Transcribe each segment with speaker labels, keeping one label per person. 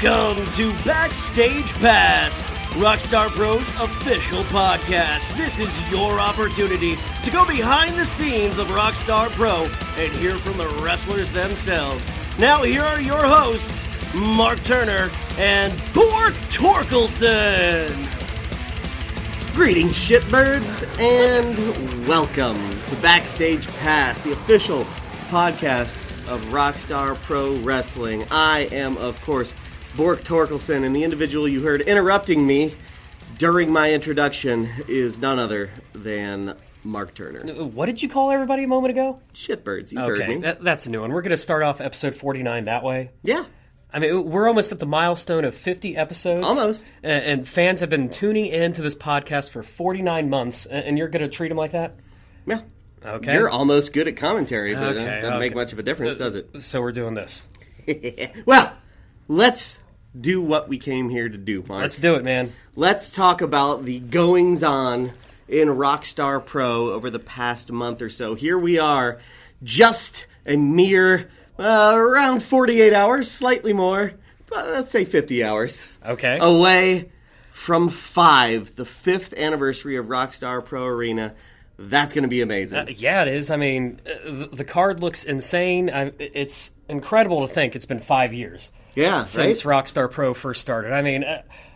Speaker 1: Welcome to Backstage Pass, Rockstar Pro's official podcast. This is your opportunity to go behind the scenes of Rockstar Pro and hear from the wrestlers themselves. Now here are your hosts, Mark Turner and Bork Torkelson.
Speaker 2: Greetings, shitbirds, and welcome to Backstage Pass, the official podcast of Rockstar Pro Wrestling. I am, of course, Bork Torkelson, and the individual you heard interrupting me during my introduction is none other than Mark Turner.
Speaker 3: What did you call everybody a moment ago?
Speaker 2: Shitbirds, you heard me.
Speaker 3: That's a new one. We're going to start off episode 49 that way.
Speaker 2: Yeah.
Speaker 3: I mean, we're almost at the milestone of 50 episodes.
Speaker 2: Almost.
Speaker 3: And fans have been tuning into this podcast for 49 months, and you're going to treat them like that?
Speaker 2: Yeah.
Speaker 3: Okay.
Speaker 2: You're almost good at commentary, but
Speaker 3: Okay,
Speaker 2: that doesn't make much of a difference, does it?
Speaker 3: So we're doing this.
Speaker 2: Well, let's do what we came here to do, Mark.
Speaker 3: Let's do it, man.
Speaker 2: Let's talk about the goings-on in Rockstar Pro over the past month or so. Here we are, just a mere around 48 hours, slightly more, but let's say 50 hours.
Speaker 3: Okay.
Speaker 2: Away from the 5th anniversary of Rockstar Pro Arena. That's going to be amazing.
Speaker 3: Yeah, it is. I mean, the card looks insane. It's incredible to think it's been 5 years.
Speaker 2: Yeah,
Speaker 3: since
Speaker 2: right?
Speaker 3: Rockstar Pro first started. I mean,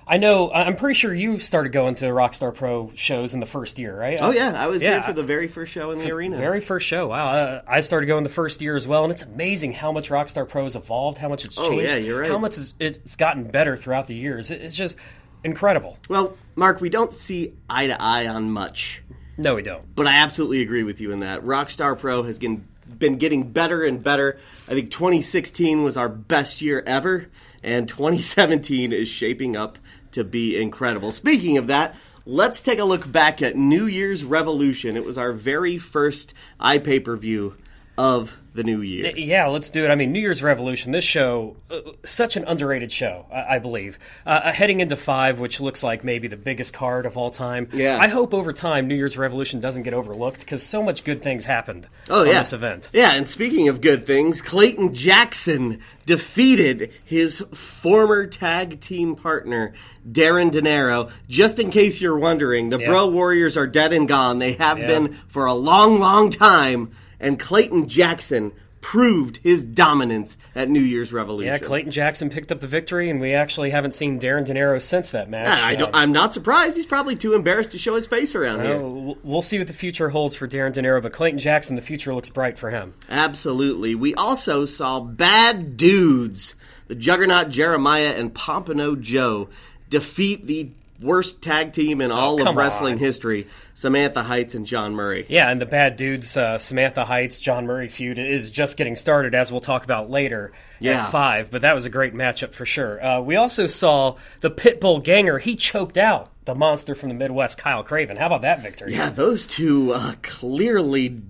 Speaker 3: I'm pretty sure you started going to Rockstar Pro shows in the first year, right?
Speaker 2: Oh, yeah. I was here for the very first show in the arena.
Speaker 3: Very first show. Wow. I started going the first year as well, and it's amazing how much Rockstar Pro has evolved, how much it's changed.
Speaker 2: Oh, yeah, you're right.
Speaker 3: How much it's gotten better throughout the years. It's just incredible.
Speaker 2: Well, Mark, we don't see eye to eye on much.
Speaker 3: No, we don't.
Speaker 2: But I absolutely agree with you in that. Rockstar Pro has been getting better and better. I think 2016 was our best year ever, and 2017 is shaping up to be incredible. Speaking of that, let's take a look back at New Year's Revolution. It was our very first iPay-per-view of the new year.
Speaker 3: Yeah, let's do it. I mean, New Year's Revolution, this show, such an underrated show, I believe. Heading into 5, which looks like maybe the biggest card of all time.
Speaker 2: Yeah.
Speaker 3: I hope over time New Year's Revolution doesn't get overlooked because so much good things happened on this event.
Speaker 2: Yeah, and speaking of good things, Clayton Jackson defeated his former tag team partner, Darren De Niro. Just in case you're wondering, the Bro Warriors are dead and gone. They have been for a long, long time. And Clayton Jackson proved his dominance at New Year's Revolution.
Speaker 3: Yeah, Clayton Jackson picked up the victory, and we actually haven't seen Darren De Niro since that match.
Speaker 2: I'm not surprised. He's probably too embarrassed to show his face around here.
Speaker 3: We'll see what the future holds for Darren De Niro, but Clayton Jackson, the future looks bright for him.
Speaker 2: Absolutely. We also saw Bad Dudes, the Juggernaut Jeremiah and Pompano Joe, defeat the worst tag team in all of wrestling history, Samantha Heights and John Murray.
Speaker 3: Yeah, and the Bad Dudes, Samantha Heights, John Murray feud is just getting started, as we'll talk about later at 5, but that was a great matchup for sure. We also saw the Pitbull Ganger. He choked out the monster from the Midwest, Kyle Craven. How about that victory?
Speaker 2: Yeah, those two clearly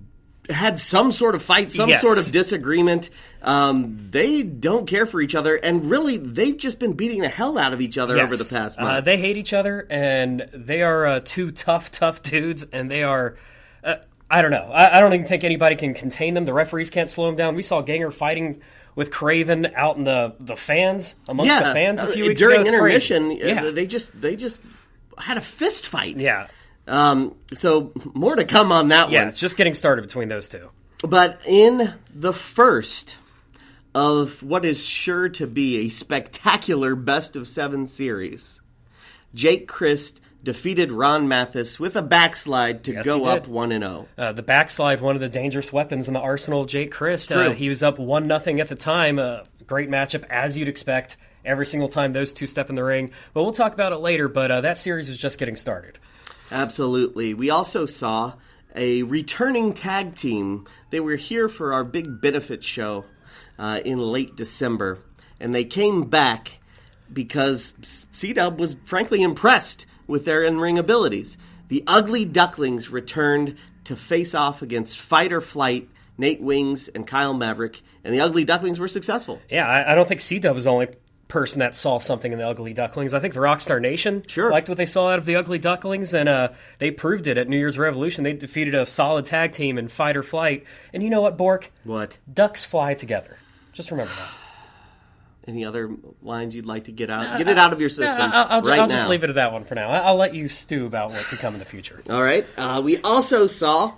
Speaker 2: had some sort of fight, some sort of disagreement. They don't care for each other, and really, they've just been beating the hell out of each other over the past month.
Speaker 3: They hate each other, and they are two tough dudes, and they are... I don't know. I don't even think anybody can contain them. The referees can't slow them down. We saw Ganger fighting with Craven out in the fans, amongst the fans a few weeks ago.
Speaker 2: During intermission, they just had a fist fight.
Speaker 3: Yeah.
Speaker 2: So more to come on that one.
Speaker 3: Yeah, it's just getting started between those two.
Speaker 2: But in the first of what is sure to be a spectacular best-of-7 series, Jake Christ defeated Ron Mathis with a backslide to go up 1-0.
Speaker 3: The backslide, one of the dangerous weapons in the arsenal of Jake Christ. He was up 1-0 at the time. Great matchup, as you'd expect, every single time those two step in the ring. But we'll talk about it later, but that series is just getting started.
Speaker 2: Absolutely. We also saw a returning tag team. They were here for our big benefit show in late December, and they came back because C-Dub was frankly impressed with their in-ring abilities. The Ugly Ducklings returned to face off against Fight or Flight, Nate Wings, and Kyle Maverick, and the Ugly Ducklings were successful.
Speaker 3: Yeah, I don't think C-Dub was the only person that saw something in the Ugly Ducklings. I think the Rockstar Nation liked what they saw out of the Ugly Ducklings, and they proved it at New Year's Revolution. They defeated a solid tag team in Fight or Flight. And you know what, Bork?
Speaker 2: What?
Speaker 3: Ducks fly together. Just remember that.
Speaker 2: Any other lines you'd like to get out? Get it out of your system.
Speaker 3: I'll
Speaker 2: now.
Speaker 3: just leave it at that one for now. I'll let you stew about what could come in the future.
Speaker 2: All right. We also saw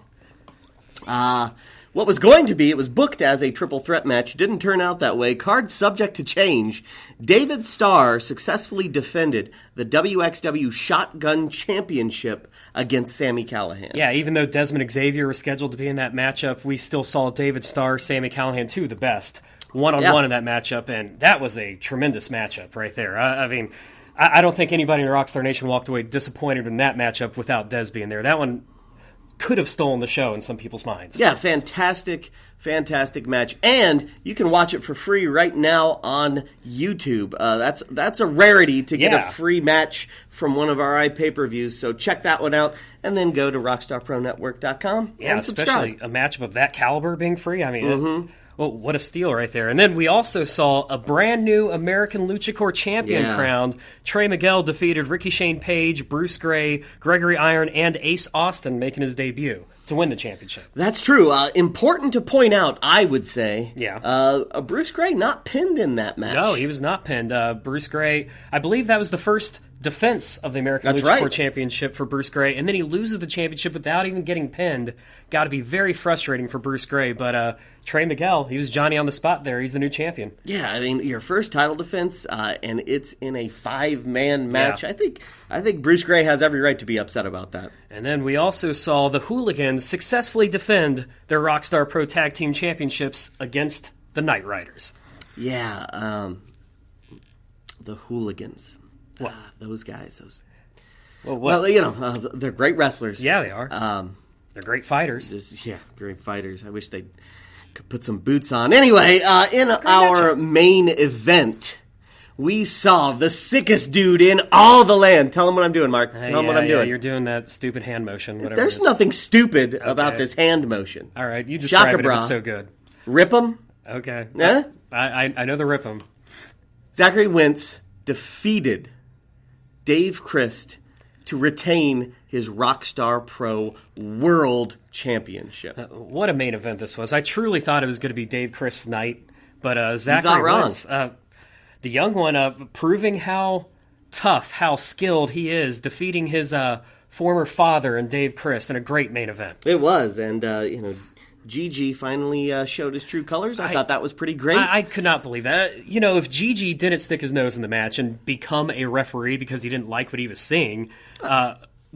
Speaker 2: what was going to be, it was booked as a triple threat match. Didn't turn out that way. Card subject to change. David Starr successfully defended the WXW Shotgun Championship against Sami Callihan.
Speaker 3: Yeah, even though Desmond Xavier was scheduled to be in that matchup, we still saw David Starr, Sami Callihan, two of the best, one-on-one in that matchup, and that was a tremendous matchup right there. I mean, I don't think anybody in Rockstar Nation walked away disappointed in that matchup without Dez being there. That one could have stolen the show in some people's minds.
Speaker 2: Yeah, fantastic match. And you can watch it for free right now on YouTube. That's a rarity to get a free match from one of our pay-per-views, so check that one out, and then go to RockstarProNetwork.com and subscribe.
Speaker 3: Especially a matchup of that caliber being free. I mean, well, what a steal right there. And then we also saw a brand new American Luchador champion crowned. Trey Miguel defeated Ricky Shane Page, Bruce Gray, Gregory Iron, and Ace Austin making his debut to win the championship.
Speaker 2: That's true. Important to point out, I would say.
Speaker 3: Yeah.
Speaker 2: Bruce Gray not pinned in that match.
Speaker 3: No, he was not pinned. Bruce Gray, I believe that was the first defense of the American Luchador Championship for Bruce Gray, and then he loses the championship without even getting pinned. Got to be very frustrating for Bruce Gray, but Trey Miguel, he was Johnny on the spot there. He's the new champion.
Speaker 2: Yeah, I mean, your first title defense, and it's in a 5-man match. Yeah. I think Bruce Gray has every right to be upset about that.
Speaker 3: And then we also saw the Hooligans successfully defend their Rockstar Pro Tag Team Championships against the Knight Riders.
Speaker 2: Yeah, the Hooligans. Those guys. They're great wrestlers.
Speaker 3: Yeah, they are. They're great fighters.
Speaker 2: Great fighters. I wish they could put some boots on. Anyway, in our main event, we saw the sickest dude in all the land. Tell him what I'm doing, Mark. Tell him what I'm doing.
Speaker 3: You're doing that stupid hand motion. Whatever.
Speaker 2: There's nothing stupid about this hand motion.
Speaker 3: All right, you describe it. It's so good.
Speaker 2: Rip 'em.
Speaker 3: Okay.
Speaker 2: Yeah?
Speaker 3: I know the rip 'em.
Speaker 2: Zachary Wentz defeated Dave Christ to retain his Rockstar Pro World Championship.
Speaker 3: What a main event this was. I truly thought it was going to be Dave Christ's night, but Zachary Wentz, the young one, proving how tough, how skilled he is, defeating his former father and Dave Christ in a great main event.
Speaker 2: It was, and Gigi finally showed his true colors. I thought that was pretty great.
Speaker 3: I could not believe that. If Gigi didn't stick his nose in the match and become a referee because he didn't like what he was seeing,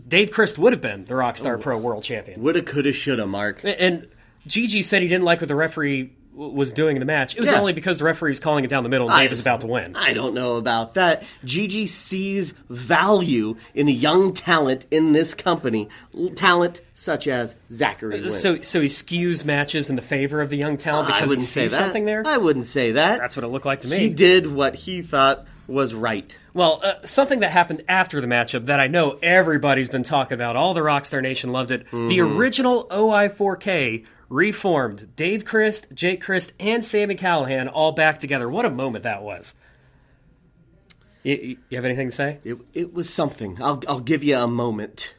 Speaker 3: Dave Christ would have been the Rockstar Pro World Champion.
Speaker 2: Woulda, coulda, shoulda, Mark.
Speaker 3: And Gigi said he didn't like what the referee was doing in the match. It was only because the referee was calling it down the middle and Dave was about to win.
Speaker 2: I don't know about that. Gigi sees value in the young talent in this company. Talent such as Zachary Wentz.
Speaker 3: So he skews matches in the favor of the young talent because he sees something there?
Speaker 2: I wouldn't say that.
Speaker 3: That's what it looked like to me.
Speaker 2: He did what he thought was right.
Speaker 3: Well, something that happened after the matchup that I know everybody's been talking about, all the Rockstar Nation loved it, the original OI4K reformed Dave Christ, Jake Christ, and Sami Callihan all back together. What a moment that was. You have anything to say?
Speaker 2: It was something. I'll give you a moment.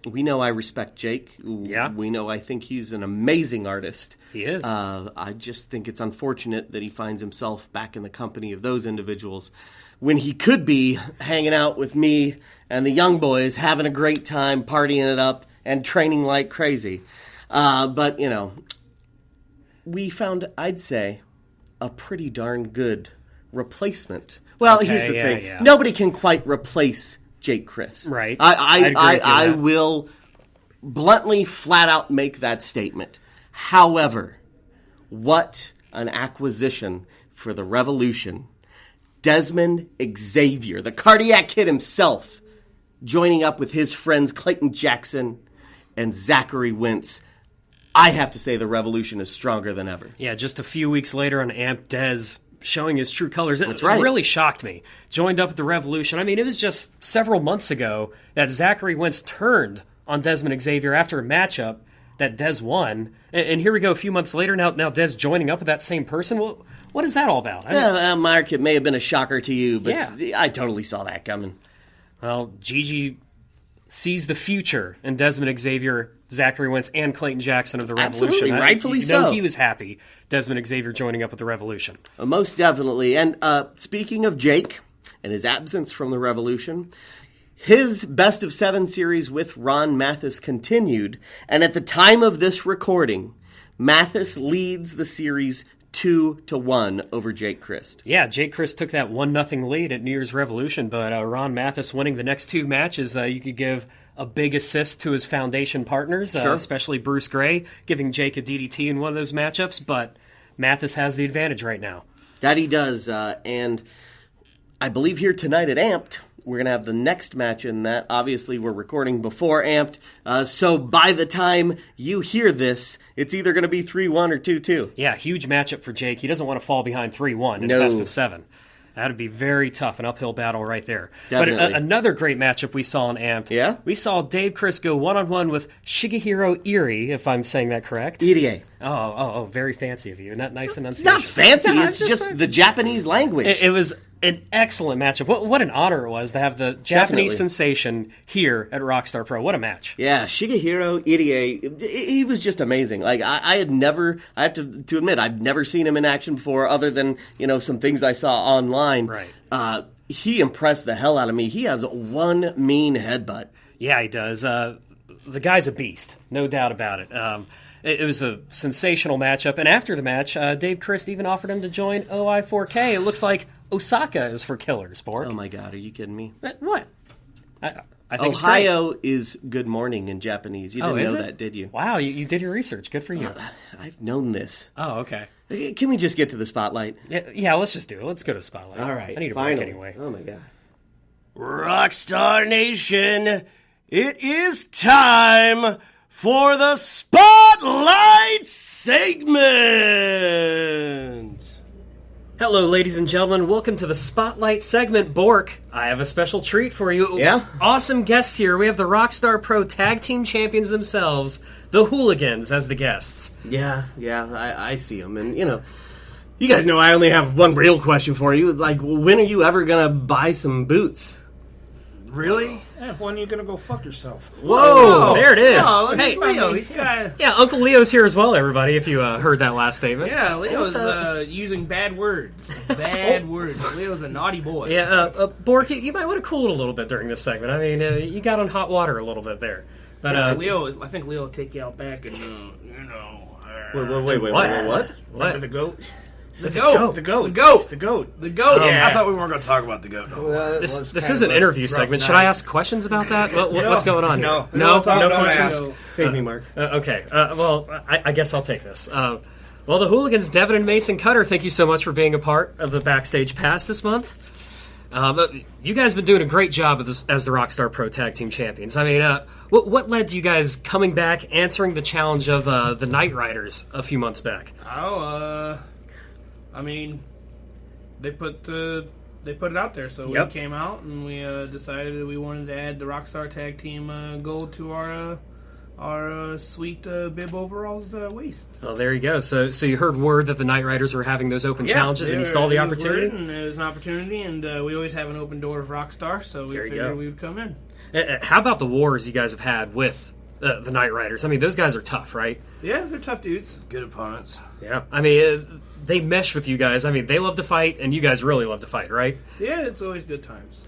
Speaker 2: We know I respect Jake.
Speaker 3: Yeah.
Speaker 2: We know I think he's an amazing artist.
Speaker 3: He is.
Speaker 2: I just think it's unfortunate that he finds himself back in the company of those individuals when he could be hanging out with me and the young boys, having a great time, partying it up, and training like crazy. But, we found, I'd say, a pretty darn good replacement. Well, here's the thing. Yeah. Nobody can quite replace Jake Christ.
Speaker 3: Right.
Speaker 2: I will bluntly, flat out make that statement. However, what an acquisition for the Revolution. Desmond Xavier, the Cardiac Kid himself, joining up with his friends Clayton Jackson and Zachary Wentz. I have to say the Revolution is stronger than ever.
Speaker 3: Yeah, just a few weeks later on Amp, Dez showing his true colors. It
Speaker 2: right.
Speaker 3: really shocked me. Joined up with the Revolution. I mean, it was just several months ago that Zachary Wentz turned on Desmond Xavier after a matchup that Dez won. And here we go a few months later, now Dez joining up with that same person. What is that all about?
Speaker 2: Mark, it may have been a shocker to you, but I totally saw that coming.
Speaker 3: Well, Gigi sees the future in Desmond Xavier, Zachary Wentz, and Clayton Jackson of the Revolution.
Speaker 2: Absolutely, rightfully
Speaker 3: you know
Speaker 2: so.
Speaker 3: He was happy, Desmond Xavier joining up with the Revolution.
Speaker 2: Most definitely. And speaking of Jake and his absence from the Revolution, his best of 7 series with Ron Mathis continued, and at the time of this recording, Mathis leads the series 2-1 over Jake Christ.
Speaker 3: Yeah, Jake Christ took that 1-0 lead at New Year's Revolution, but Ron Mathis winning the next 2 matches, you could give a big assist to his foundation partners, especially Bruce Gray, giving Jake a DDT in one of those matchups, but Mathis has the advantage right now.
Speaker 2: That he does, and I believe here tonight at Amped, we're going to have the next match in that. Obviously, we're recording before Amped, so by the time you hear this, it's either going to be 3-1 or 2-2.
Speaker 3: Yeah, huge matchup for Jake. He doesn't want to fall behind 3-1 in
Speaker 2: No.
Speaker 3: the best of 7. That would be very tough, an uphill battle right there.
Speaker 2: Definitely.
Speaker 3: But another great matchup we saw in Amped.
Speaker 2: Yeah?
Speaker 3: We saw Dave Chris go one-on-one with Shigehiro Iri, if I'm saying that correct.
Speaker 2: EDA.
Speaker 3: Oh, very fancy of you. Not nice
Speaker 2: It's
Speaker 3: enunciation.
Speaker 2: not fancy,
Speaker 3: No,
Speaker 2: it's just the Japanese language.
Speaker 3: It was an excellent matchup. What an honor it was to have the Japanese
Speaker 2: Definitely.
Speaker 3: sensation here at Rockstar Pro. What a match.
Speaker 2: Yeah, Shigehiro Irie, he was just amazing. Like, I have to admit, I've never seen him in action before other than, some things I saw online.
Speaker 3: Right.
Speaker 2: He impressed the hell out of me. He has one mean headbutt.
Speaker 3: Yeah, he does. The guy's a beast, no doubt about it. It was a sensational matchup, and after the match, Dave Christ even offered him to join OI4K. It looks like Osaka is for killers, Bork.
Speaker 2: Oh my god, are you kidding me?
Speaker 3: What? I think
Speaker 2: Ohio is good morning in Japanese. You didn't
Speaker 3: is
Speaker 2: know
Speaker 3: it?
Speaker 2: that, did you?
Speaker 3: Wow, you did your research. Good for you.
Speaker 2: I've known this.
Speaker 3: Oh, okay.
Speaker 2: Can we just get to the spotlight?
Speaker 3: Yeah, let's just do it. Let's go to the spotlight.
Speaker 2: All right,
Speaker 3: I need a
Speaker 2: finally.
Speaker 3: break anyway.
Speaker 2: Oh my god.
Speaker 1: Rockstar Nation, it is time for the Spotlight segment.
Speaker 3: Hello, ladies and gentlemen. Welcome to the Spotlight segment. Bork, I have a special treat for you.
Speaker 2: Yeah?
Speaker 3: Awesome guests here. We have the Rockstar Pro Tag Team Champions themselves, the Hooligans, as the guests.
Speaker 2: Yeah, I see them. And, you guys know I only have one real question for you. Like, when are you ever going to buy some boots?
Speaker 4: Really? Yeah, when are you gonna go fuck yourself?
Speaker 3: Whoa, there it is.
Speaker 4: Oh, look
Speaker 3: Hey,
Speaker 4: at Leo. He's got.
Speaker 3: yeah, Uncle Leo's here as well, everybody, if you heard that last statement.
Speaker 4: Yeah, Leo's using bad words. Bad words. Leo's a naughty boy.
Speaker 3: Yeah, Bork, you might want to cool it a little bit during this segment. I mean, you got on hot water a little bit there. But
Speaker 4: Leo, I think Leo will take you out back and
Speaker 2: Wait,
Speaker 3: what?
Speaker 4: Remember the goat?
Speaker 3: The
Speaker 4: goat.
Speaker 3: The goat.
Speaker 4: The goat.
Speaker 3: The goat.
Speaker 4: The goat.
Speaker 3: Yeah.
Speaker 4: I thought we weren't going to talk about the goat. No.
Speaker 3: This is an interview segment. Should I ask questions about that? What's going on
Speaker 4: No.
Speaker 3: here? No
Speaker 4: No
Speaker 3: questions?
Speaker 4: ask.
Speaker 2: Save me, Mark.
Speaker 3: Okay. Well, I guess I'll take this. Well, the Hooligans, Devin and Mason Cutter, thank you so much for being a part of the Backstage Pass this month. You guys have been doing a great job as the Rockstar Pro Tag Team Champions. I mean, what led to you guys coming back, answering the challenge of the Night Riders a few months back?
Speaker 4: I mean, they put it out there, so
Speaker 3: Yep.
Speaker 4: we came out and we decided that we wanted to add the Rockstar Tag Team gold to our sweet bib overalls waist.
Speaker 3: Well, there you go. So you heard word that the Night Riders were having those open challenges, and you saw the opportunity?
Speaker 4: And it was an opportunity, and we always have an open door of Rockstar, so we
Speaker 3: There you
Speaker 4: figured
Speaker 3: go.
Speaker 4: we would come in.
Speaker 3: How about the wars you guys have had with the Night Riders? I mean, those guys are tough, right?
Speaker 4: Yeah, they're tough dudes. Good opponents.
Speaker 3: Yeah. I mean, they mesh with you guys. I mean, they love to fight, and you guys really love to fight, right?
Speaker 4: Yeah, it's always good times.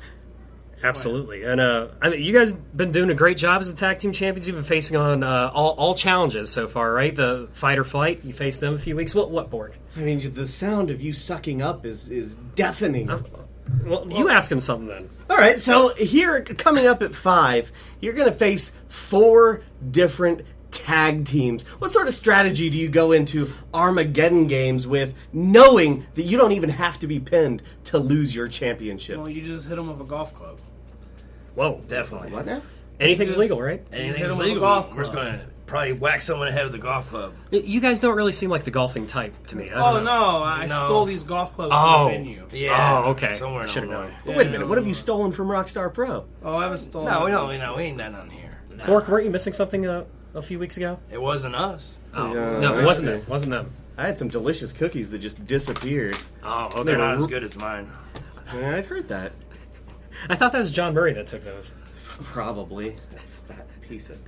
Speaker 3: Absolutely. And I mean, you guys been doing a great job as the tag team champions. You've been facing on all challenges so far, right? The fight or flight, you faced them a few weeks. What Borg?
Speaker 2: I mean, the sound of you sucking up is deafening.
Speaker 3: Well, you ask him something then.
Speaker 2: All right, so here, coming up at 5, you're going to face 4 different tag teams. What sort of strategy do you go into Armageddon games with, knowing that you don't even have to be pinned to lose your championships?
Speaker 4: Well, you just hit them with a golf club.
Speaker 3: Whoa.
Speaker 5: Definitely.
Speaker 2: What now?
Speaker 3: Anything's legal, right?
Speaker 5: Anything's
Speaker 4: hit 'em with a
Speaker 5: legal.
Speaker 4: golf
Speaker 5: We're just
Speaker 4: club.
Speaker 5: going to probably whack someone ahead of the golf club.
Speaker 3: You guys don't really seem like the golfing type to me. I
Speaker 4: Oh,
Speaker 3: don't know.
Speaker 4: no, I
Speaker 5: No.
Speaker 4: stole these golf clubs
Speaker 3: Oh.
Speaker 4: from the venue.
Speaker 5: Yeah.
Speaker 3: Oh, okay.
Speaker 5: Somewhere in
Speaker 3: Should've
Speaker 5: Illinois.
Speaker 3: known.
Speaker 2: Well, wait a minute, what have you stolen from Rockstar Pro?
Speaker 4: Oh, I haven't stolen
Speaker 5: No,
Speaker 4: them.
Speaker 5: we ain't done on here.
Speaker 3: Bork, weren't you missing something a few weeks ago?
Speaker 5: It wasn't us.
Speaker 3: Oh,
Speaker 2: Yeah,
Speaker 3: no,
Speaker 2: I
Speaker 3: it wasn't
Speaker 2: see.
Speaker 3: them. Wasn't them.
Speaker 2: I had some delicious cookies that just disappeared.
Speaker 3: Oh, okay.
Speaker 5: They're not as good as mine.
Speaker 2: Yeah, I've heard that.
Speaker 3: I thought that was John Murray that took those.
Speaker 2: Probably. That piece of...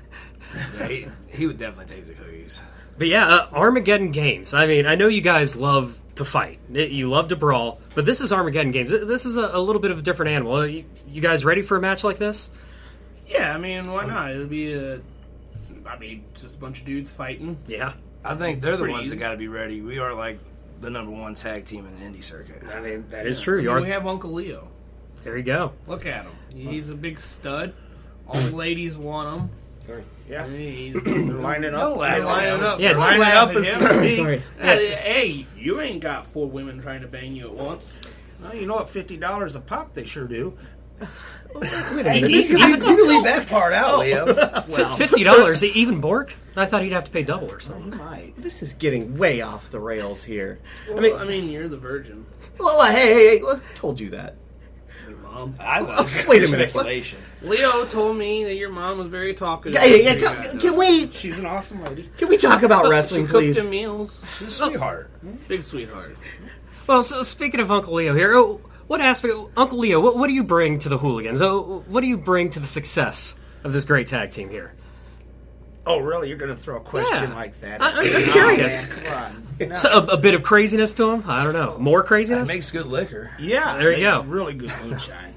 Speaker 5: Yeah, he would definitely take the cookies.
Speaker 3: But yeah, Armageddon Games. I mean, I know you guys love to fight. You love to brawl. But this is Armageddon Games. This is a little bit of a different animal. You guys ready for a match like this?
Speaker 4: Yeah, I mean, why not? It'll be just a bunch of dudes fighting.
Speaker 3: Yeah.
Speaker 5: I think they're the
Speaker 4: Pretty
Speaker 5: ones
Speaker 4: easy.
Speaker 5: that got to be ready. We are like the number one tag team in the indie circuit.
Speaker 3: I mean, that is true.
Speaker 4: And
Speaker 3: You
Speaker 4: then
Speaker 3: are.
Speaker 4: we have Uncle Leo.
Speaker 3: There you go.
Speaker 4: Look at him. He's a big stud. All the ladies want him.
Speaker 6: Yeah.
Speaker 4: He's
Speaker 6: Lining up.
Speaker 5: Don't laugh.
Speaker 4: lining up.
Speaker 3: Yeah,
Speaker 4: Don't
Speaker 6: lining
Speaker 4: laugh
Speaker 6: up
Speaker 4: at
Speaker 6: is
Speaker 4: him.
Speaker 3: Sorry.
Speaker 4: Hey, you ain't got 4 women trying to bang you at once.
Speaker 6: Well, you know what? $50 a pop, they sure do.
Speaker 5: Hey, you can leave that part out, Leo.
Speaker 3: $50, even Bork? I thought he'd have to pay double or something.
Speaker 6: He might.
Speaker 2: This is getting way off the rails here.
Speaker 4: Well, I mean, you're the virgin.
Speaker 2: Well, hey, who told you that?
Speaker 4: Your mom.
Speaker 5: I was
Speaker 2: Wait a minute.
Speaker 5: speculation.
Speaker 4: Leo told me that your mom was very talkative.
Speaker 2: Can we
Speaker 6: She's an awesome lady.
Speaker 2: talk about
Speaker 4: She
Speaker 2: wrestling,
Speaker 4: cooked
Speaker 2: please?
Speaker 4: him meals.
Speaker 5: She's a sweetheart.
Speaker 4: Big sweetheart.
Speaker 3: Well, so speaking of Uncle Leo here, what aspect, Uncle Leo, what do you bring to the Hooligans? What do you bring to the success of this great tag team here?
Speaker 6: Oh, really? You're going to throw a question
Speaker 3: Yeah.
Speaker 6: like that?
Speaker 3: I'm curious.
Speaker 6: Man, come on. No.
Speaker 3: So a bit of craziness to him? I don't know. More
Speaker 5: That
Speaker 3: craziness?
Speaker 5: makes good liquor.
Speaker 6: Yeah.
Speaker 3: There you go.
Speaker 6: Really good moonshine.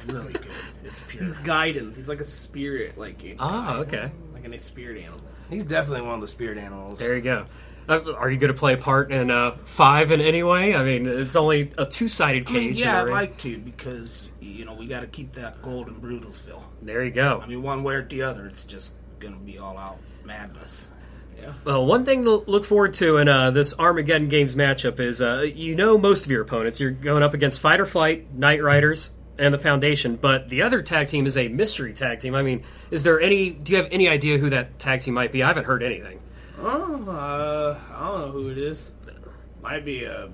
Speaker 6: Really good. It's pure.
Speaker 4: He's guidance. He's like a spirit, like
Speaker 3: Okay.
Speaker 4: like a spirit animal.
Speaker 5: He's definitely one of the spirit animals.
Speaker 3: There you go. Are you going to play a part in 5 in any way? I mean, it's only a 2-sided
Speaker 6: I mean,
Speaker 3: cage.
Speaker 6: yeah,
Speaker 3: in
Speaker 6: I'd
Speaker 3: the ring.
Speaker 6: like to because, we got to keep that gold in Brutalsville.
Speaker 3: There you go.
Speaker 6: I mean, one way or the other, it's just going to be all out madness.
Speaker 3: Well, one thing to look forward to in this Armageddon Games matchup is most of your opponents. You're going up against Fight or Flight, Knight Riders, and the Foundation, but the other tag team is a mystery tag team. I mean, do you have any idea who that tag team might be? I haven't heard anything.
Speaker 4: I don't know who it is. Might be a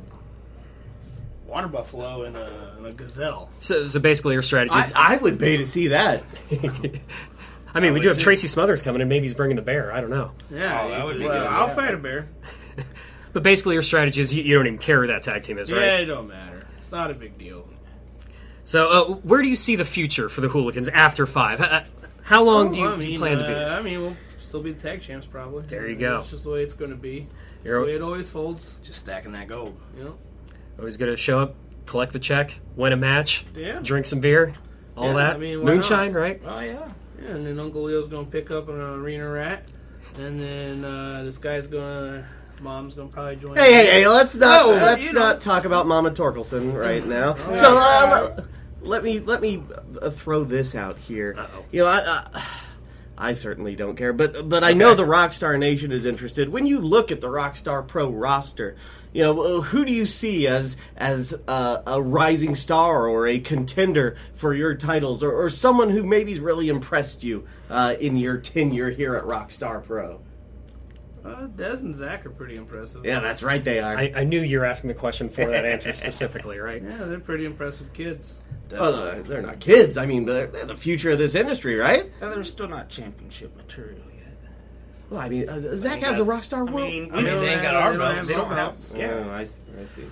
Speaker 4: water buffalo and a gazelle.
Speaker 3: So basically your strategy is...
Speaker 2: I would pay to see that.
Speaker 3: I mean, we do have Tracy Smothers coming, and maybe he's bringing the bear. I don't know.
Speaker 4: Yeah,
Speaker 5: Oh, that would be
Speaker 4: well,
Speaker 5: good.
Speaker 4: I'll fight a bear.
Speaker 3: But basically your strategy is you don't even care who that tag team is, right?
Speaker 4: Yeah, it don't matter. It's not a big deal.
Speaker 3: So where do you see the future for the Hooligans after 5? How long do you plan to be there?
Speaker 4: I mean, we'll still be the tag champs probably.
Speaker 3: There you go.
Speaker 4: It's just the way it's going to be. It's
Speaker 3: You're-
Speaker 4: the way it always folds.
Speaker 5: Just stacking that gold.
Speaker 4: You know?
Speaker 3: Always going to show up, collect the check, win a match,
Speaker 4: Yeah.
Speaker 3: drink some beer, all
Speaker 4: Yeah,
Speaker 3: that.
Speaker 4: I mean, why
Speaker 3: Moonshine,
Speaker 4: not?
Speaker 3: right?
Speaker 6: Oh, yeah.
Speaker 4: Yeah, and then Uncle Leo's going to pick up an arena rat, and then Mom's going to probably join.
Speaker 2: Hey, let's not
Speaker 4: you
Speaker 2: not talk about Mama Torkelson right now. So let me throw this out here.
Speaker 3: Uh-oh.
Speaker 2: I certainly don't care, but I know the Rockstar Nation is interested. When you look at the Rockstar Pro roster, who do you see as a rising star or a contender for your titles, or someone who maybe's really impressed you in your tenure here at Rockstar Pro?
Speaker 4: Dez and Zach are pretty impressive.
Speaker 2: Yeah, that's right, they are.
Speaker 3: I knew you were asking the question for that answer specifically, right?
Speaker 4: Yeah, they're pretty impressive kids.
Speaker 2: Well, they're not kids. I mean, they're the future of this industry, right?
Speaker 6: And they're still not championship material yet.
Speaker 2: Well, I mean, Zach has a Rockstar World.
Speaker 6: I mean,
Speaker 5: they ain't got our belts.
Speaker 6: They don't have.
Speaker 2: Yeah,
Speaker 6: Yeah.
Speaker 2: I see.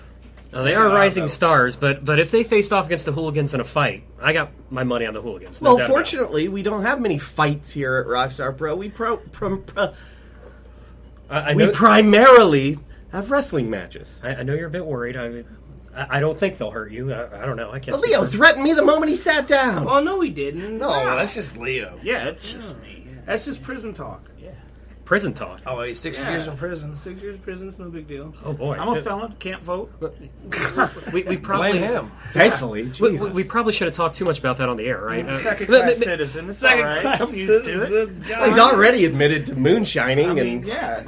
Speaker 3: Now, they are rising stars, but if they faced off against the Hooligans in a fight, I got my money on the Hooligans. No
Speaker 2: Well,
Speaker 3: doubt about it.
Speaker 2: fortunately, we don't have many fights here at Rockstar Pro.
Speaker 3: I
Speaker 2: We
Speaker 3: know,
Speaker 2: primarily have wrestling matches.
Speaker 3: I know you're a bit worried. I don't think they'll hurt you. I don't know. I can't speak
Speaker 2: Leo
Speaker 3: for-
Speaker 2: threatened me the moment he sat down.
Speaker 4: Oh, no, he didn't.
Speaker 5: No, that's just Leo.
Speaker 6: Yeah, it's just me. Yeah.
Speaker 4: That's just prison talk.
Speaker 3: Prison talk.
Speaker 5: Oh, he's 6 years in prison.
Speaker 4: 6 years in prison is no big deal.
Speaker 3: Oh, boy.
Speaker 6: I'm a felon, can't vote.
Speaker 3: We probably...
Speaker 5: Blame him.
Speaker 2: Thankfully,
Speaker 3: We,
Speaker 2: Jesus.
Speaker 3: we probably should have talked too much about that on the air, right?
Speaker 6: Second-class citizen. It's all right. I'm used to it.
Speaker 2: He's already admitted to moonshining,
Speaker 6: I mean,
Speaker 2: and
Speaker 6: yeah,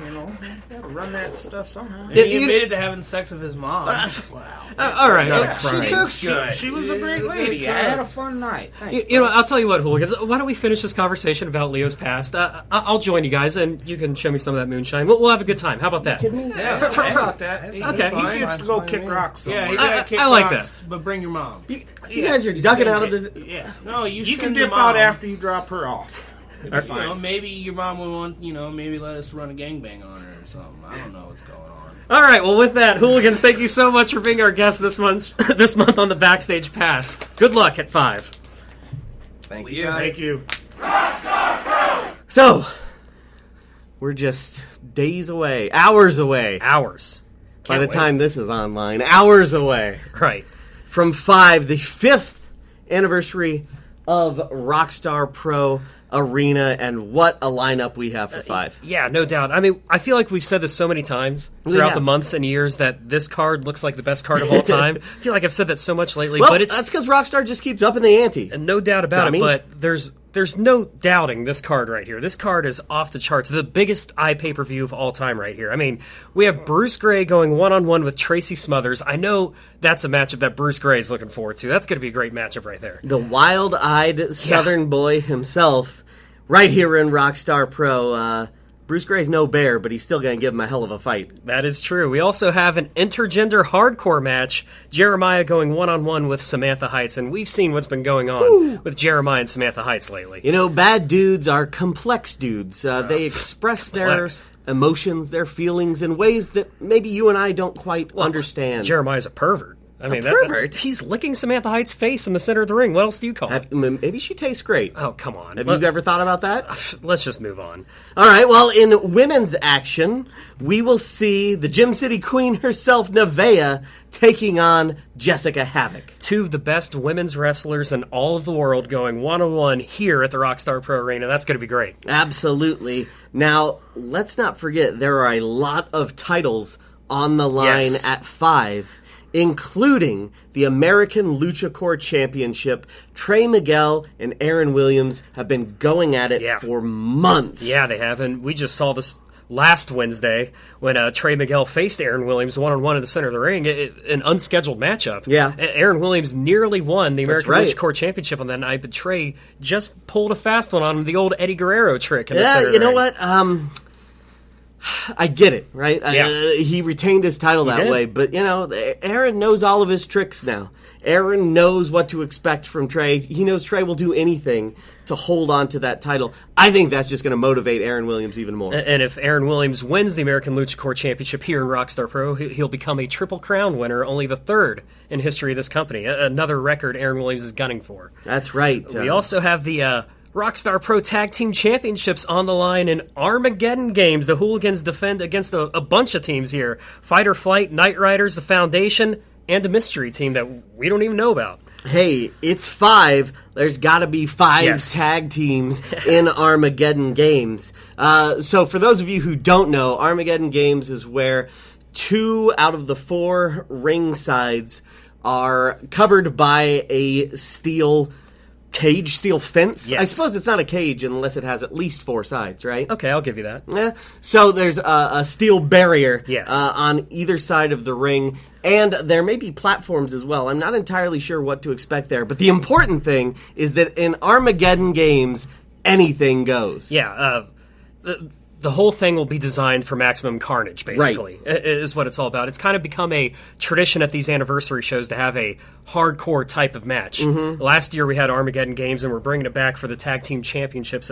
Speaker 6: gotta run that stuff somehow.
Speaker 4: And he admitted to having sex with his mom.
Speaker 3: all right.
Speaker 2: not a crime.
Speaker 5: She cooks good.
Speaker 6: She was a great lady. I had a fun night. Thanks.
Speaker 3: I'll tell you what, Hooligans. Why don't we finish this conversation about Leo's past? I'll join you guys, and you can show me some of that moonshine. We'll have a good time. How about that?
Speaker 4: Yeah,
Speaker 6: How about that?
Speaker 3: Okay.
Speaker 6: He gets to go kick rocks somewhere.
Speaker 4: yeah, he's
Speaker 3: I-
Speaker 4: got to kick
Speaker 3: I like
Speaker 4: rocks, but bring your mom.
Speaker 2: you guys are ducking out of this.
Speaker 4: Yeah. No, you
Speaker 6: You can
Speaker 4: send your
Speaker 6: dip out
Speaker 4: mom.
Speaker 6: after you drop her off. You're
Speaker 4: You know, maybe your mom would want, maybe let us run a gangbang on her or something. I don't know what's going on.
Speaker 3: All right, well, with that, Hooligans, thank you so much for being our guest this month on the Backstage Pass. Good luck at 5.
Speaker 6: Thank you.
Speaker 5: Thank you.
Speaker 2: So, we're just days away, hours away.
Speaker 3: Hours.
Speaker 2: By
Speaker 3: Can't
Speaker 2: the
Speaker 3: wait.
Speaker 2: time this is online, hours away
Speaker 3: Right.
Speaker 2: from 5, the 5th anniversary of Rockstar Pro Arena, and what a lineup we have for 5.
Speaker 3: Yeah, no doubt. I mean, I feel like we've said this so many times throughout
Speaker 2: have.
Speaker 3: the months and years that this card looks like the best card of all time. I feel like I've said that so much lately,
Speaker 2: Well,
Speaker 3: but it's
Speaker 2: that's because Rockstar just keeps upping the ante.
Speaker 3: no doubt about
Speaker 2: Dummy.
Speaker 3: it. But there's no doubting this card right here. This card is off the charts. The biggest pay-per-view of all time right here. I mean, we have Bruce Gray going one-on-one with Tracy Smothers. I know that's a matchup that Bruce Gray is looking forward to. That's going to be a great matchup right there.
Speaker 2: The wild-eyed Southern boy himself, right here in Rockstar Pro. Bruce Gray's no bear, but he's still going to give him a hell of a fight.
Speaker 3: That is true. We also have an intergender hardcore match. Jeremiah going one-on-one with Samantha Heights, and we've seen what's been going on with Jeremiah and Samantha Heights lately.
Speaker 2: You know, bad dudes are complex dudes. They express
Speaker 3: complex.
Speaker 2: their emotions, their feelings in ways that maybe you and I don't quite understand.
Speaker 3: Jeremiah's a pervert. I mean,
Speaker 2: pervert?
Speaker 3: He's licking Samantha Heights' face in the center of the ring. What else do you call it?
Speaker 2: Maybe she tastes great.
Speaker 3: Oh, come on.
Speaker 2: Have you ever thought about that?
Speaker 3: Let's just move on.
Speaker 2: All right, well, in women's action, we will see the Gym City Queen herself, Nevaeh, taking on Jessica Havoc.
Speaker 3: Two of the best women's wrestlers in all of the world going one-on-one here at the Rockstar Pro Arena. That's going to be great.
Speaker 2: Absolutely. Now, let's not forget, there are a lot of titles on the line
Speaker 3: Yes.
Speaker 2: at 5, including the American Lucha Core Championship. Trey Miguel and Aaron Williams have been going at it for months.
Speaker 3: Yeah, they have, and we just saw this last Wednesday when Trey Miguel faced Aaron Williams one-on-one in the center of the ring, an unscheduled matchup.
Speaker 2: Yeah.
Speaker 3: Aaron Williams nearly won the American
Speaker 2: right.
Speaker 3: Lucha Core Championship on that night, but Trey just pulled a fast one on him, the old Eddie Guerrero trick in the center of the
Speaker 2: you know
Speaker 3: ring.
Speaker 2: what? I get it, right?
Speaker 3: Yeah.
Speaker 2: He retained his title that
Speaker 3: did.
Speaker 2: way, but, you know, Aaron knows all of his tricks now. Aaron knows what to expect from Trey. He knows Trey will do anything to hold on to that title. I think that's just going to motivate Aaron Williams even more.
Speaker 3: And if Aaron Williams wins the American Lucha Core Championship here in Rockstar Pro, he'll become a Triple Crown winner, only the third in history of this company. Another record Aaron Williams is gunning for.
Speaker 2: That's right.
Speaker 3: We also have the Rockstar Pro Tag Team Championships on the line in Armageddon Games. The Hooligans defend against a bunch of teams here. Fight or Flight, Night Riders, the Foundation, and a mystery team that we don't even know about.
Speaker 2: Hey, it's 5. There's got to be 5
Speaker 3: Yes.
Speaker 2: tag teams in Armageddon Games. So for those of you who don't know, Armageddon Games is where 2 out of the 4 ring sides are covered by a steel fence.
Speaker 3: Yes.
Speaker 2: I suppose it's not a cage unless it has at least 4 sides, right?
Speaker 3: Okay, I'll give you that.
Speaker 2: Yeah. So there's a steel barrier
Speaker 3: Yes.
Speaker 2: on either side of the ring, and there may be platforms as well. I'm not entirely sure what to expect there, but the important thing is that in Armageddon Games, anything goes.
Speaker 3: Yeah, the whole thing will be designed for maximum carnage, basically, is what it's all about. It's kind of become a tradition at these anniversary shows to have a hardcore type of match.
Speaker 2: Mm-hmm.
Speaker 3: Last year we had Armageddon Games, and we're bringing it back for the Tag Team Championships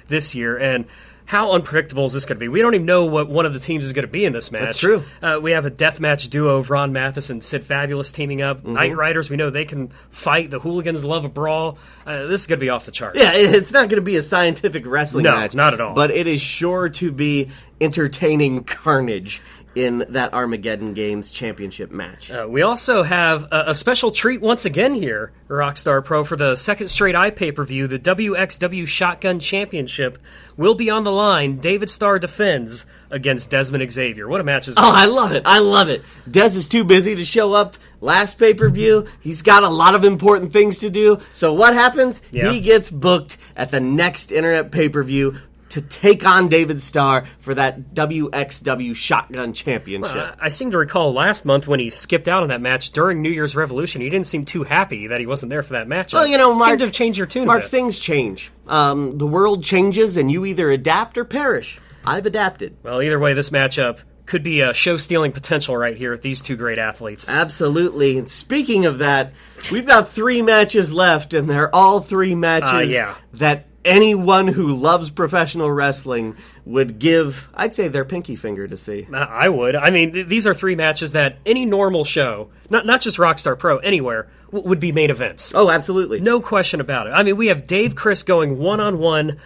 Speaker 3: this year, and how unpredictable is this going to be? We don't even know what one of the teams is going to be in this match.
Speaker 2: That's true.
Speaker 3: We have a deathmatch duo of Ron Mathis and Sid Fabulous teaming up.
Speaker 2: Mm-hmm.
Speaker 3: Night Riders, we know they can fight. The Hooligans love a brawl. This is going to be off the charts.
Speaker 2: Yeah, it's not going to be a scientific wrestling
Speaker 3: No,
Speaker 2: match.
Speaker 3: not at all.
Speaker 2: But it is sure to be entertaining carnage in that Armageddon Games championship match.
Speaker 3: We also have a special treat once again here, Rockstar Pro, for the second straight pay-per-view. The WXW Shotgun Championship will be on the line. David Starr defends against Desmond Xavier. What a match is that?
Speaker 2: Oh, I love it. I love it. Dez is too busy to show up last pay-per-view. He's got a lot of important things to do. So what happens?
Speaker 3: Yeah.
Speaker 2: He gets booked at the next internet pay-per-view to take on David Starr for that WXW Shotgun Championship.
Speaker 3: I seem to recall last month when he skipped out on that match during New Year's Revolution, he didn't seem too happy that he wasn't there for that match.
Speaker 2: Well, you know, Mark,
Speaker 3: seemed to have changed your tune
Speaker 2: Mark,
Speaker 3: a bit.
Speaker 2: things change. The world changes, and you either adapt or perish. I've adapted.
Speaker 3: Well, either way, this matchup could be a show-stealing potential right here with these two great athletes.
Speaker 2: Absolutely. And speaking of that, we've got 3 matches left, and they're all 3 matches
Speaker 3: yeah.
Speaker 2: that anyone who loves professional wrestling would give, I'd say, their pinky finger to see.
Speaker 3: I would. I mean, these are 3 matches that any normal show, not just Rockstar Pro, anywhere, would be main events.
Speaker 2: Oh, absolutely.
Speaker 3: No question about it. I mean, we have Dave Chris going one-on-one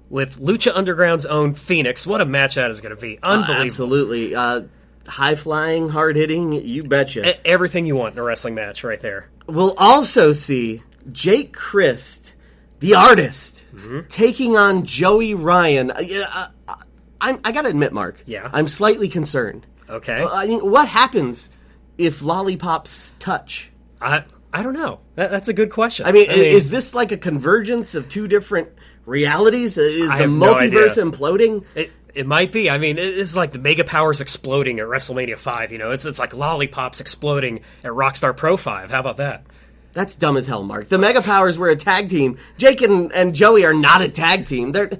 Speaker 3: with Lucha Underground's own Phoenix. What a match that is going to be. Unbelievable.
Speaker 2: Absolutely. High-flying, hard-hitting, you betcha.
Speaker 3: Everything you want in a wrestling match right there.
Speaker 2: We'll also see Jake Christ, the artist, taking on Joey Ryan. I got to admit, Mark,
Speaker 3: Yeah.
Speaker 2: I'm slightly concerned.
Speaker 3: Okay.
Speaker 2: I mean, what happens if lollipops touch?
Speaker 3: I don't know. That's a good question.
Speaker 2: I mean, is this like a convergence of 2 different realities? Is
Speaker 3: I
Speaker 2: the
Speaker 3: have no
Speaker 2: multiverse
Speaker 3: idea.
Speaker 2: imploding?
Speaker 3: It might be. I mean, it's like the Mega Powers exploding at WrestleMania 5. You know, it's like lollipops exploding at Rockstar Pro 5. How about that?
Speaker 2: That's dumb as hell, Mark. The Mega Powers were a tag team. Jake and Joey are not a tag team. They're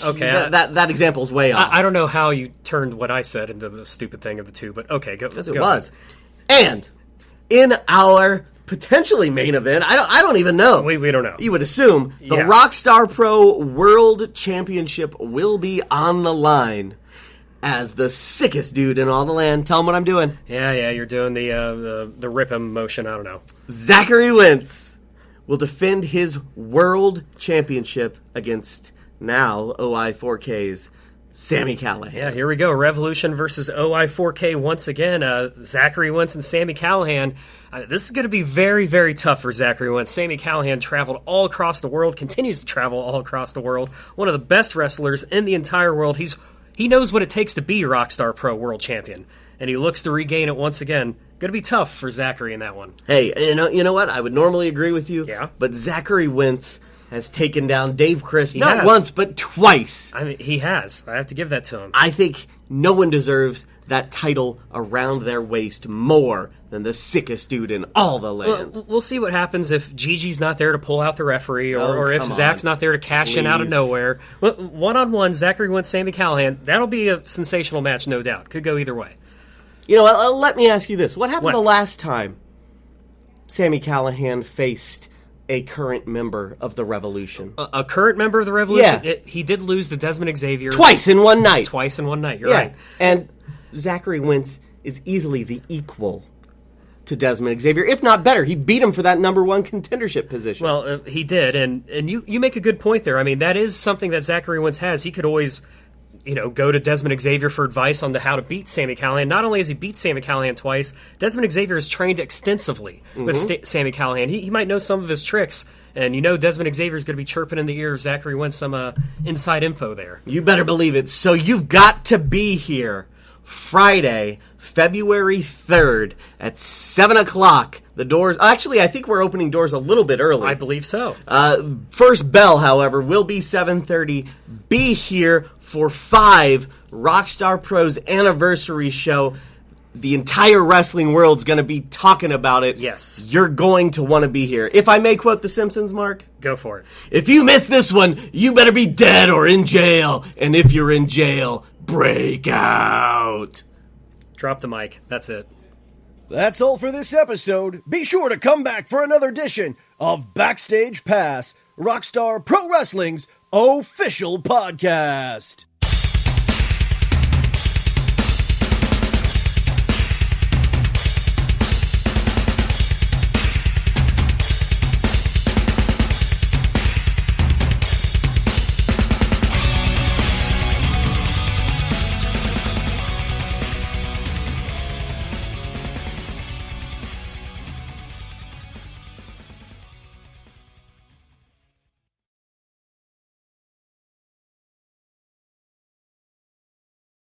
Speaker 3: Okay.
Speaker 2: That example's way off.
Speaker 3: I don't know how you turned what I said into the stupid thing of the 2, but okay, go.
Speaker 2: Because it
Speaker 3: go.
Speaker 2: was. And in our potentially main event, I don't even know.
Speaker 3: We don't know.
Speaker 2: You would assume the
Speaker 3: Yeah.
Speaker 2: Rockstar Pro World Championship will be on the line as the sickest dude in all the land. Tell him what I'm doing.
Speaker 3: Yeah, you're doing the rip him motion. I don't know.
Speaker 2: Zachary Wentz will defend his World Championship against now OI4K's Sami Callihan.
Speaker 3: Yeah, here we go. Revolution versus OI4K once again. Zachary Wentz and Sami Callihan. This is going to be very, very tough for Zachary Wentz. Sami Callihan traveled all across the world, continues to travel all across the world. One of the best wrestlers in the entire world. He knows what it takes to be Rockstar Pro World Champion, and he looks to regain it once again. Going to be tough for Zachary in that one.
Speaker 2: Hey, you know what? I would normally agree with you.
Speaker 3: Yeah.
Speaker 2: But Zachary Wentz has taken down Dave Chris not
Speaker 3: has.
Speaker 2: once, but twice.
Speaker 3: I mean, he has. I have to give that to him.
Speaker 2: I think no one deserves that title around their waist more than the sickest dude in all the land.
Speaker 3: We'll see what happens if Gigi's not there to pull out the referee, or if
Speaker 2: come
Speaker 3: Zach's
Speaker 2: on.
Speaker 3: not there to cash in out of
Speaker 2: Please.
Speaker 3: nowhere. One-on-one, Zachary Wentz, Sami Callihan, that'll be a sensational match, no doubt. Could go either way.
Speaker 2: You know, let me ask you this. What happened
Speaker 3: What?
Speaker 2: the last time Sami Callihan faced a current member of the Revolution?
Speaker 3: A current member of the Revolution,
Speaker 2: Yeah.
Speaker 3: he did lose to Desmond Xavier.
Speaker 2: Twice in one night.
Speaker 3: Twice in one night, you're
Speaker 2: Yeah.
Speaker 3: right.
Speaker 2: And Zachary Wentz is easily the equal to Desmond Xavier, if not better. He beat him for that number 1 contendership position.
Speaker 3: Well, he did, and you make a good point there. I mean, that is something that Zachary Wentz has. He could always, go to Desmond Xavier for advice on how to beat Sami Callihan. Not only has he beat Sami Callihan twice, Desmond Xavier has trained extensively with Sami Callihan. He might know some of his tricks, and Desmond Xavier is going to be chirping in the ear of Zachary Wentz some inside info there.
Speaker 2: You better believe it. So you've got to be here Friday, February 3rd at 7 o'clock. The doors... Actually, I think we're opening doors a little bit early.
Speaker 3: I believe so.
Speaker 2: First bell, however, will be 7:30. Be here for 5 Rockstar Pro's anniversary show. The entire wrestling world's going to be talking about it.
Speaker 3: Yes.
Speaker 2: You're going to want to be here. If I may quote The Simpsons, Mark?
Speaker 3: Go for it.
Speaker 2: If you miss this one, you better be dead or in jail. And if you're in jail, break out.
Speaker 3: Drop the mic. That's it.
Speaker 1: That's all for this episode. Be sure to come back for another edition of Backstage Pass, Rockstar Pro Wrestling's official podcast.